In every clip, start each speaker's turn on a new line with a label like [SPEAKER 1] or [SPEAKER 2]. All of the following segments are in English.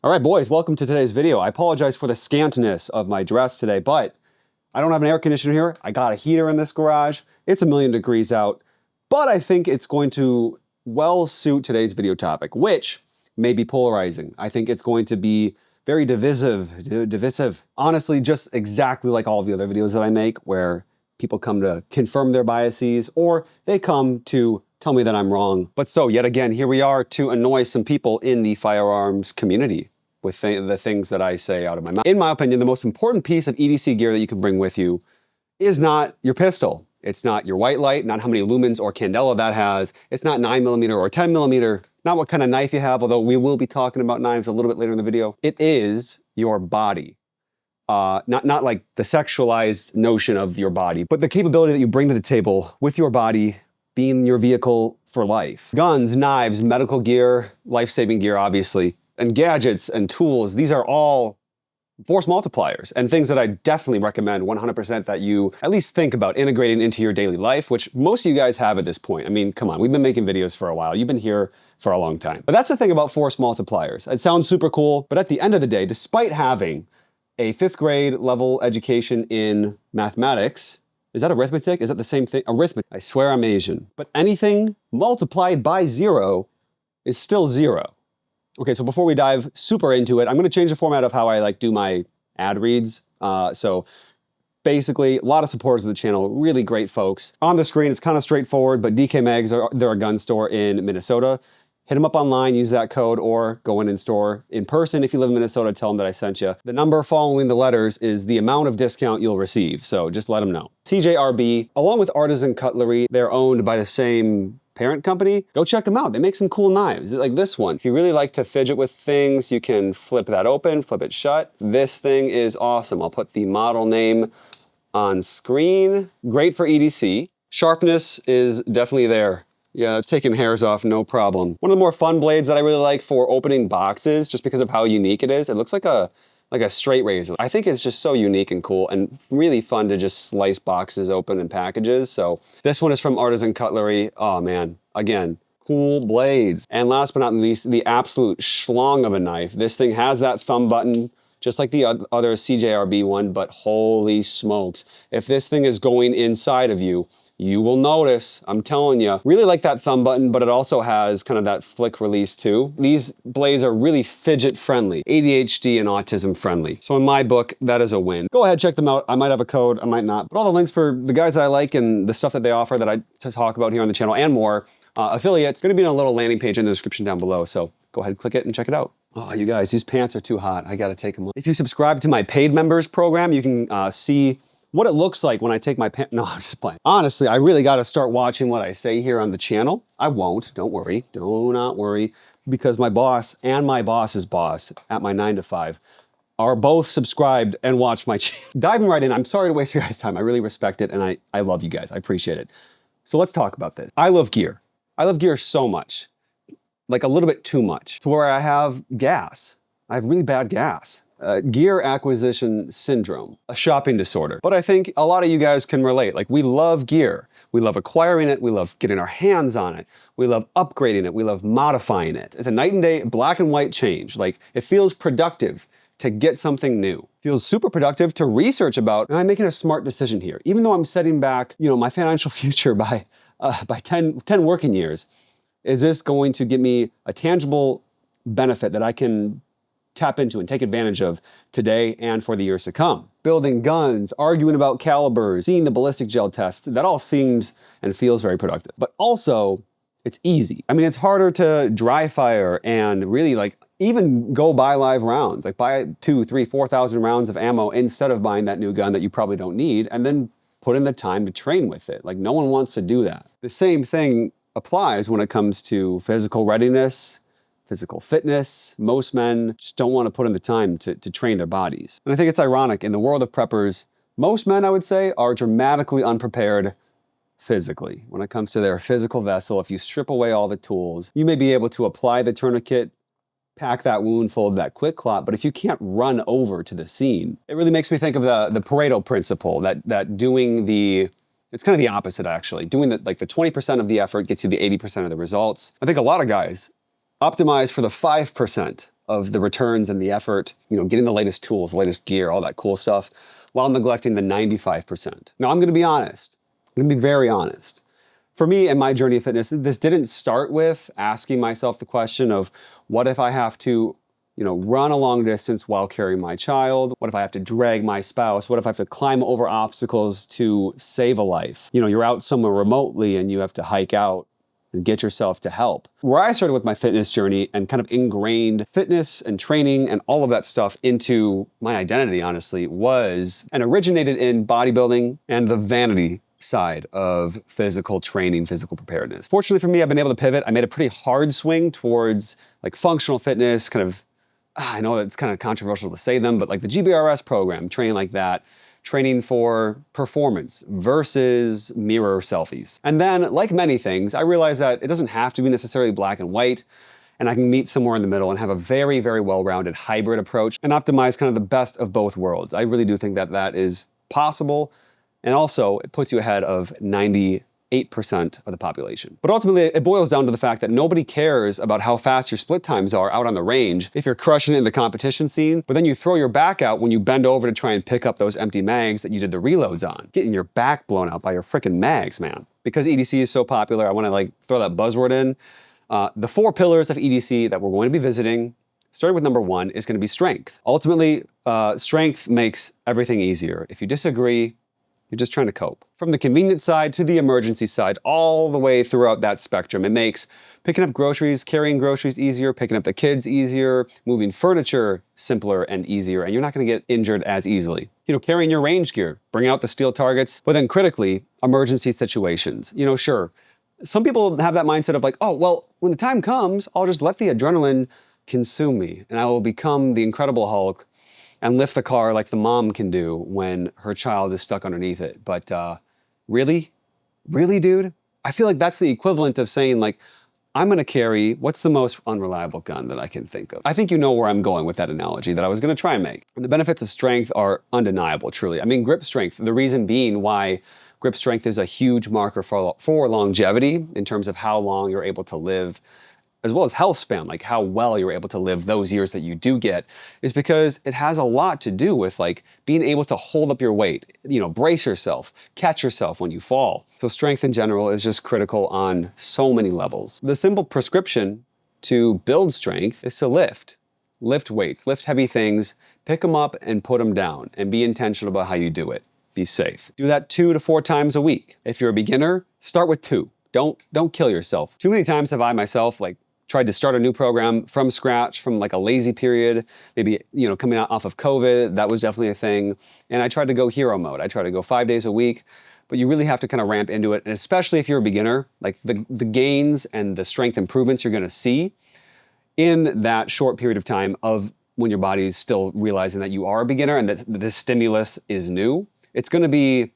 [SPEAKER 1] All right, boys, welcome to today's video. I apologize for the scantness of my dress today, but I don't have an air conditioner here. I got a heater in this garage. It's 1,000,000 degrees out, but I think it's going to well suit today's video topic, which may be polarizing. I think it's going to be very divisive. Honestly, just exactly like all of the other videos that I make, where people come to confirm their biases or they come to tell me that I'm wrong. But so yet again, here we are to annoy some people in the firearms community with the things that I say out of my mouth. In my opinion, the most important piece of EDC gear that you can bring with you is not your pistol. It's not your white light, not how many lumens or candela that has. It's not 9mm or 10mm, not what kind of knife you have, although we will be talking about knives a little bit later in the video. It is your body. Not like the sexualized notion of your body, but the capability that you bring to the table with your body being your vehicle for life. Guns, knives, medical gear, life-saving gear, obviously, and gadgets and tools, these are all force multipliers and things that I definitely recommend 100% that you at least think about integrating into your daily life, which most of you guys have at this point. I mean, come on, we've been making videos for a while. You've been here for a long time. But that's the thing about force multipliers. It sounds super cool, but at the end of the day, despite having a 5th grade level education in mathematics, is that arithmetic? Is that the same thing? Arithmetic. I swear I'm Asian. But anything multiplied by 0 is still 0. Okay, so before we dive super into it, I'm gonna change the format of how I do my ad reads. So basically, a lot of supporters of the channel, really great folks. On the screen, it's kind of straightforward, but DK Mags, they're a gun store in Minnesota. Hit them up online, use that code, or go in store in person. If you live in Minnesota, tell them that I sent you. The number following the letters is the amount of discount you'll receive, so just let them know. CJRB, along with Artisan Cutlery, they're owned by the same parent company. Go check them out. They make some cool knives, like this one. If you really like to fidget with things, you can flip that open, flip it shut. This thing is awesome. I'll put the model name on screen. Great for EDC. Sharpness is definitely there. Yeah, it's taking hairs off, no problem. One of the more fun blades that I really like for opening boxes, just because of how unique it is. It looks like a straight razor. I think it's just so unique and cool and really fun to just slice boxes open and packages. So this one is from Artisan Cutlery. Oh man, again, cool blades. And last but not least, the absolute schlong of a knife. This thing has that thumb button, just like the other CJRB one, but holy smokes. If this thing is going inside of you, you will notice, I'm telling you. Really like that thumb button, but it also has kind of that flick release too. These blades are really fidget friendly, ADHD and autism friendly. So in my book, that is a win. Go ahead, check them out. I might have a code, I might not. But all the links for the guys that I like and the stuff that they offer that I talk about here on the channel and more, affiliates, gonna be in a little landing page in the description down below. So go ahead, click it and check it out. Oh, you guys, these pants are too hot. I gotta take them off. If you subscribe to my paid members program, you can see what it looks like when I take my pants. No, I'm just playing. Honestly, I really got to start watching what I say here on the channel. I won't, don't worry, do not worry, because my boss and my boss's boss at my 9 to 5 are both subscribed and watch my channel. Diving right in, I'm sorry to waste your guys' time. I really respect it and I love you guys, I appreciate it. So let's talk about this. I love gear. I love gear so much, like a little bit too much, to where I have gas. I have really bad gas. Gear acquisition syndrome, a shopping disorder. But I think a lot of you guys can relate. Like, we love gear. We love acquiring it. We love getting our hands on it. We love upgrading it. We love modifying it. It's a night and day, black and white change. Like, it feels productive to get something new. It feels super productive to research about, am I making a smart decision here? Even though I'm setting back, my financial future by 10 working years, is this going to give me a tangible benefit that I can tap into and take advantage of today and for the years to come? Building guns, arguing about calibers, seeing the ballistic gel tests, that all seems and feels very productive. But also, it's easy. I mean, it's harder to dry fire and really even go buy live rounds, like buy 2,000, 3,000, 4,000 rounds of ammo instead of buying that new gun that you probably don't need, and then put in the time to train with it. Like, no one wants to do that. The same thing applies when it comes to physical readiness, physical fitness. Most men just don't want to put in the time to train their bodies. And I think it's ironic, in the world of preppers, most men, I would say, are dramatically unprepared physically. When it comes to their physical vessel, if you strip away all the tools, you may be able to apply the tourniquet, pack that wound full of that quick clot, but if you can't run over to the scene, it really makes me think of the Pareto principle, that doing it's kind of the opposite actually. Doing the 20% of the effort gets you the 80% of the results. I think a lot of guys optimize for the 5% of the returns and the effort, getting the latest tools, the latest gear, all that cool stuff, while neglecting the 95%. Now, I'm gonna be honest. I'm gonna be very honest. For me and my journey of fitness, this didn't start with asking myself the question of, what if I have to run a long distance while carrying my child? What if I have to drag my spouse? What if I have to climb over obstacles to save a life? You're out somewhere remotely and you have to hike out and get yourself to help. Where I started with my fitness journey and kind of ingrained fitness and training and all of that stuff into my identity, honestly, was and originated in bodybuilding and the vanity side of physical training, physical preparedness. Fortunately for me, I've been able to pivot. I made a pretty hard swing towards like functional fitness, kind of, I know it's kind of controversial to say them, but like the GBRS program, training like that, training for performance versus mirror selfies. And then, like many things, I realized that it doesn't have to be necessarily black and white, and I can meet somewhere in the middle and have a very, very well-rounded hybrid approach and optimize kind of the best of both worlds. I really do think that that is possible, and also it puts you ahead of 98% of the population. But ultimately, it boils down to the fact that nobody cares about how fast your split times are out on the range if you're crushing it in the competition scene, but then you throw your back out when you bend over to try and pick up those empty mags that you did the reloads on. Getting your back blown out by your freaking mags, man. Because EDC is so popular, I wanna like throw that buzzword in. The 4 pillars of EDC that we're going to be visiting, starting with number 1, is gonna be strength. Ultimately, strength makes everything easier. If you disagree, you're just trying to cope. From the convenience side to the emergency side, all the way throughout that spectrum, it makes picking up groceries, carrying groceries easier, picking up the kids easier, moving furniture simpler and easier, and you're not gonna get injured as easily. Carrying your range gear, bring out the steel targets, but then critically, emergency situations. Sure, some people have that mindset of like, oh, well, when the time comes, I'll just let the adrenaline consume me and I will become the Incredible Hulk and lift the car like the mom can do when her child is stuck underneath it. But really? Really, dude? I feel like that's the equivalent of saying like, I'm gonna carry, what's the most unreliable gun that I can think of? I think you know where I'm going with that analogy that I was gonna try and make. And the benefits of strength are undeniable, truly. I mean, grip strength, the reason being why grip strength is a huge marker for longevity in terms of how long you're able to live, as well as health span, like how well you're able to live those years that you do get, is because it has a lot to do with like being able to hold up your weight, brace yourself, catch yourself when you fall. So strength in general is just critical on so many levels. The simple prescription to build strength is to lift weights, lift heavy things, pick them up and put them down, and be intentional about how you do it. Be safe. Do that 2 to 4 times a week. If you're a beginner, start with 2. Don't kill yourself. Too many times have I myself tried to start a new program from scratch, from like a lazy period, maybe, coming off of COVID, that was definitely a thing. And I tried to go hero mode. I tried to go 5 days a week, but you really have to kind of ramp into it. And especially if you're a beginner, like the gains and the strength improvements you're gonna see in that short period of time of when your body is still realizing that you are a beginner and that this stimulus is new, it's gonna be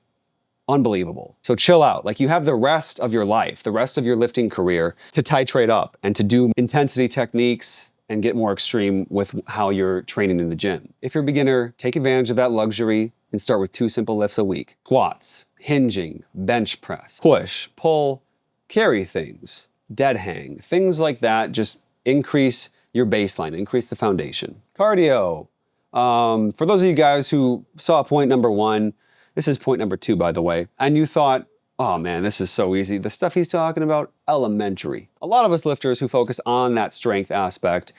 [SPEAKER 1] unbelievable. So chill out. Like you have the rest of your life, the rest of your lifting career to titrate up and to do intensity techniques and get more extreme with how you're training in the gym. If you're a beginner, take advantage of that luxury and start with 2 simple lifts a week. Squats, hinging, bench press, push, pull, carry things, dead hang, things like that. Just increase your baseline, increase the foundation. Cardio. For those of you guys who saw point number 1, this is point number 2, by the way, and you thought, oh man, this is so easy. The stuff he's talking about, elementary. A lot of us lifters who focus on that strength aspect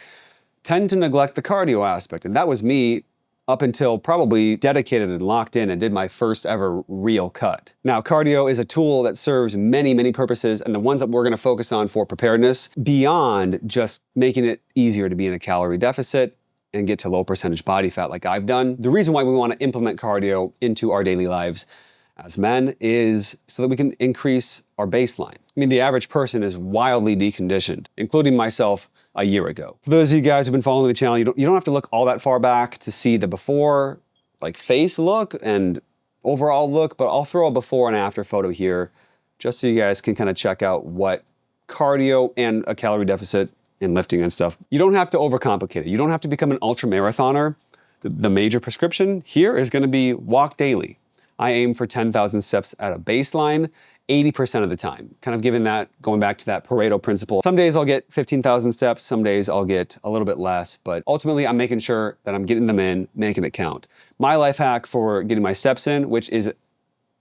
[SPEAKER 1] tend to neglect the cardio aspect, and that was me up until probably dedicated and locked in and did my first ever real cut. Now, cardio is a tool that serves many, many purposes, and the ones that we're gonna focus on for preparedness, beyond just making it easier to be in a calorie deficit and get to low percentage body fat like I've done. The reason why we want to implement cardio into our daily lives as men is so that we can increase our baseline. I mean, the average person is wildly deconditioned, including myself a year ago. For those of you guys who've been following the channel, you don't have to look all that far back to see the before, like face look and overall look, but I'll throw a before and after photo here just so you guys can kind of check out what cardio and a calorie deficit in lifting and stuff. You don't have to overcomplicate it. You don't have to become an ultra marathoner. The major prescription here is gonna be walk daily. I aim for 10,000 steps at a baseline 80% of the time. Kind of going back to that Pareto principle. Some days I'll get 15,000 steps, some days I'll get a little bit less, but ultimately I'm making sure that I'm getting them in, making it count. My life hack for getting my steps in, which is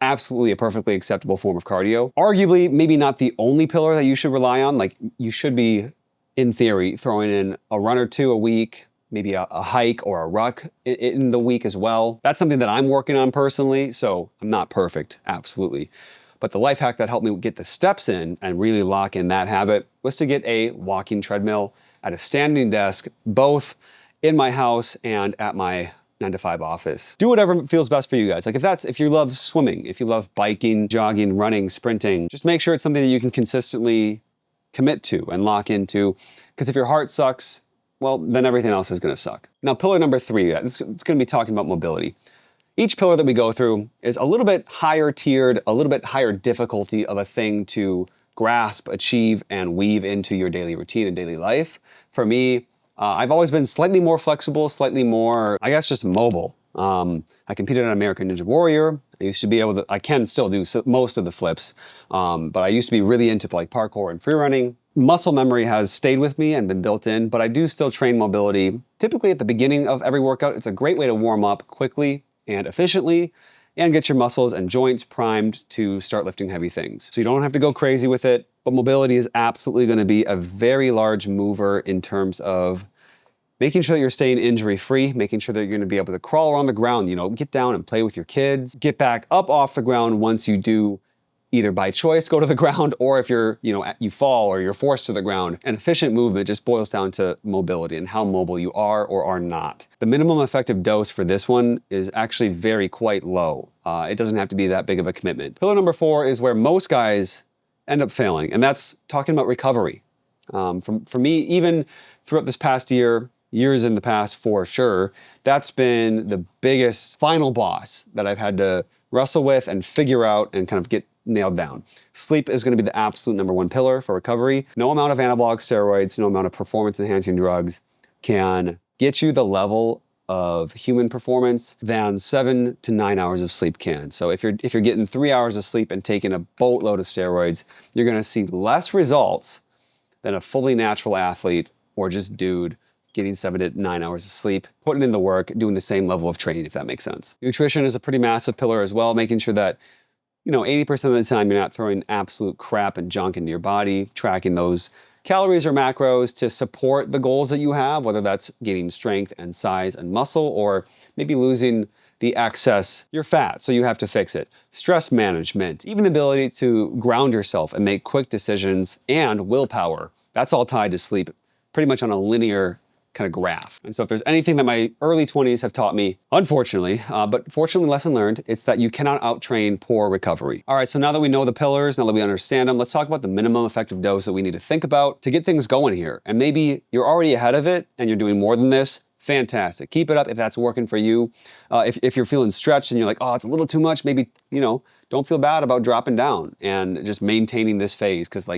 [SPEAKER 1] absolutely a perfectly acceptable form of cardio. Arguably, maybe not the only pillar that you should rely on. Like, you should be, in theory, throwing in a run or two a week, maybe a hike or a ruck in the week as well. That's something that I'm working on personally, so I'm not perfect, absolutely. But the life hack that helped me get the steps in and really lock in that habit was to get a walking treadmill at a standing desk, both in my house and at my 9-to-5 office. Do whatever feels best for you guys. Like, if you love swimming, if you love biking, jogging, running, sprinting, just make sure it's something that you can consistently commit to and lock into. Because if your heart sucks, well, then everything else is gonna suck. Now, pillar number 3, it's gonna be talking about mobility. Each pillar that we go through is a little bit higher tiered, a little bit higher difficulty of a thing to grasp, achieve, and weave into your daily routine and daily life. For me, I've always been slightly more flexible, slightly more, I guess, just mobile. I competed on American Ninja Warrior. I used to be able to, I can still do most of the flips, but I used to be really into like parkour and free running. Muscle memory has stayed with me and been built in, but I do still train mobility. Typically at the beginning of every workout, it's a great way to warm up quickly and efficiently and get your muscles and joints primed to start lifting heavy things. So you don't have to go crazy with it, but mobility is absolutely going to be a very large mover in terms of making sure that you're staying injury-free, making sure that you're going to be able to crawl around the ground, get down and play with your kids, get back up off the ground once you do either by choice go to the ground, or if you fall or you're forced to the ground. An efficient movement just boils down to mobility and how mobile you are or are not. The minimum effective dose for this one is actually quite low. It doesn't have to be that big of a commitment. Pillar number 4 is where most guys end up failing, and that's talking about recovery. For me, even throughout this past years in the past for sure, that's been the biggest final boss that I've had to wrestle with and figure out and kind of get nailed down. Sleep is going to be the absolute number 1 pillar for recovery. No amount of anabolic steroids, no amount of performance enhancing drugs can get you the level of human performance than 7 to 9 hours of sleep can. So if you're getting 3 hours of sleep and taking a boatload of steroids, you're going to see less results than a fully natural athlete or just dude getting 7 to 9 hours of sleep, putting in the work, doing the same level of training, if that makes sense. Nutrition is a pretty massive pillar as well, making sure that 80% of the time you're not throwing absolute crap and junk into your body, tracking those calories or macros to support the goals that you have, whether that's gaining strength and size and muscle, or maybe losing the excess, your fat, so you have to fix it. Stress management, even the ability to ground yourself and make quick decisions, and willpower. That's all tied to sleep pretty much on a linear kind of graph. And so if there's anything that my early 20s have taught me, unfortunately, but fortunately lesson learned, it's that you cannot outtrain poor recovery. All right, so now that we know the pillars, now that we understand them, let's talk about the minimum effective dose that we need to think about to get things going here. And maybe you're already ahead of it and you're doing more than this. Fantastic. Keep it up if that's working for you. If you're feeling stretched and you're like, oh, it's a little too much, maybe, don't feel bad about dropping down and just maintaining this phase, because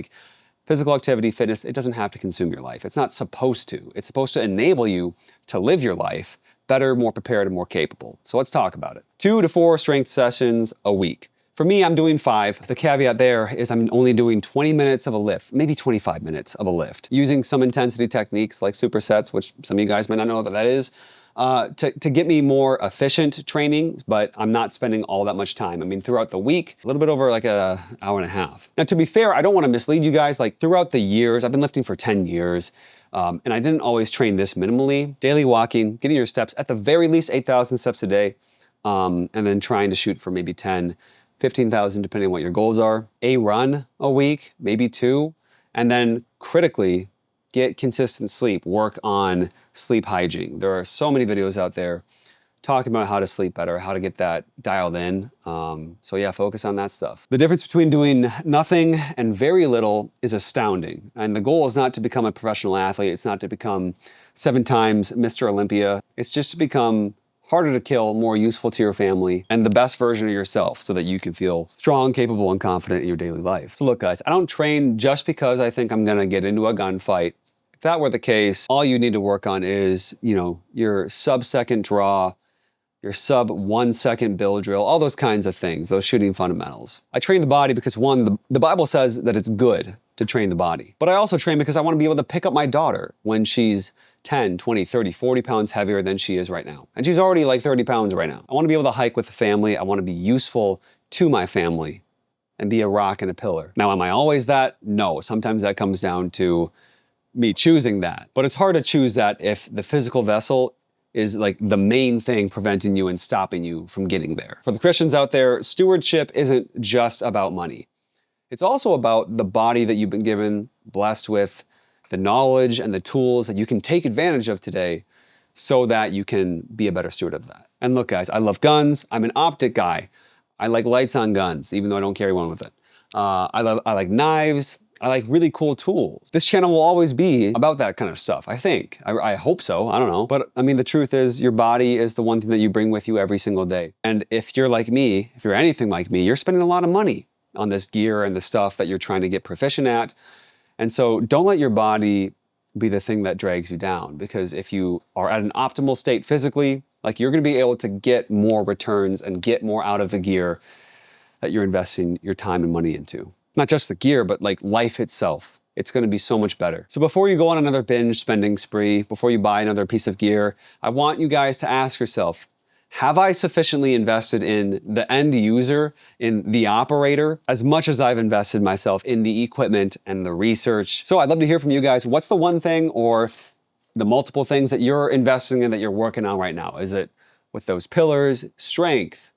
[SPEAKER 1] physical activity, fitness, it doesn't have to consume your life. It's not supposed to. It's supposed to enable you to live your life better, more prepared, and more capable. So let's talk about it. 2 to 4 strength sessions a week. For me, I'm doing 5. The caveat there is I'm only doing 20 minutes of a lift, maybe 25 minutes of a lift, using some intensity techniques like supersets, which some of you guys might not know what that is, to get me more efficient training, but I'm not spending all that much time. I mean, throughout the week, a little bit over like an hour and a half. Now, to be fair, I don't want to mislead you guys. Like, throughout the years, I've been lifting for 10 years, and I didn't always train this minimally. Daily walking, getting your steps, at the very least 8,000 steps a day, and then trying to shoot for maybe 10, 15,000, depending on what your goals are. A run a week, maybe 2, and then critically, get consistent sleep, work on sleep hygiene. There are so many videos out there talking about how to sleep better, how to get that dialed in. So yeah, focus on that stuff. The difference between doing nothing and very little is astounding. And the goal is not to become a professional athlete. It's not to become 7 times Mr. Olympia. It's just to become harder to kill, more useful to your family, and the best version of yourself so that you can feel strong, capable, and confident in your daily life. So look, guys, I don't train just because I think I'm gonna get into a gunfight. If that were the case, all you need to work on is, your sub-second draw, your sub 1 second bill drill, all those kinds of things, those shooting fundamentals. I train the body because one, the Bible says that it's good to train the body. But I also train because I want to be able to pick up my daughter when she's 10, 20, 30, 40 pounds heavier than she is right now. And she's already like 30 pounds right now. I want to be able to hike with the family. I want to be useful to my family and be a rock and a pillar. Now, am I always that? No. Sometimes that comes down to me choosing that. But it's hard to choose that if the physical vessel is like the main thing preventing you and stopping you from getting there. For the Christians out there, stewardship isn't just about money. It's also about the body that you've been given, blessed with, the knowledge and the tools that you can take advantage of today so that you can be a better steward of that. And look, guys, I love guns. I'm an optic guy. I like lights on guns, even though I don't carry one with it. I like knives. I like really cool tools. This channel will always be about that kind of stuff, I think. I hope so, I don't know. But I mean, the truth is your body is the one thing that you bring with you every single day. And if you're like me, if you're anything like me, you're spending a lot of money on this gear and the stuff that you're trying to get proficient at. And so don't let your body be the thing that drags you down, because if you are at an optimal state physically, like you're gonna be able to get more returns and get more out of the gear that you're investing your time and money into. Not just the gear, but like life itself. It's gonna be so much better. So before you go on another binge spending spree, before you buy another piece of gear, I want you guys to ask yourself, have I sufficiently invested in the end user, in the operator, as much as I've invested myself in the equipment and the research? So I'd love to hear from you guys. What's the one thing or the multiple things that you're investing in that you're working on right now? Is it with those pillars, strength?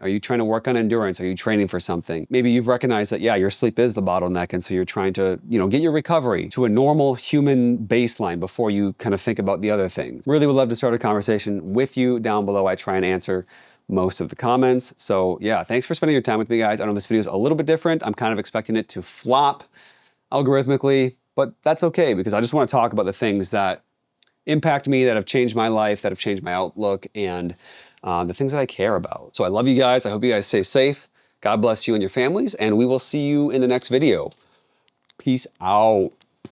[SPEAKER 1] Are you trying to work on endurance? Are you training for something? Maybe you've recognized that, yeah, your sleep is the bottleneck, and so you're trying to, get your recovery to a normal human baseline before you kind of think about the other things. Really would love to start a conversation with you down below. I try and answer most of the comments. So yeah, thanks for spending your time with me, guys. I know this video is a little bit different. I'm kind of expecting it to flop algorithmically, but that's okay, because I just want to talk about the things that impact me, that have changed my life, that have changed my outlook, and the things that I care about. So I love you guys. I hope you guys stay safe. God bless you and your families, and we will see you in the next video. Peace out.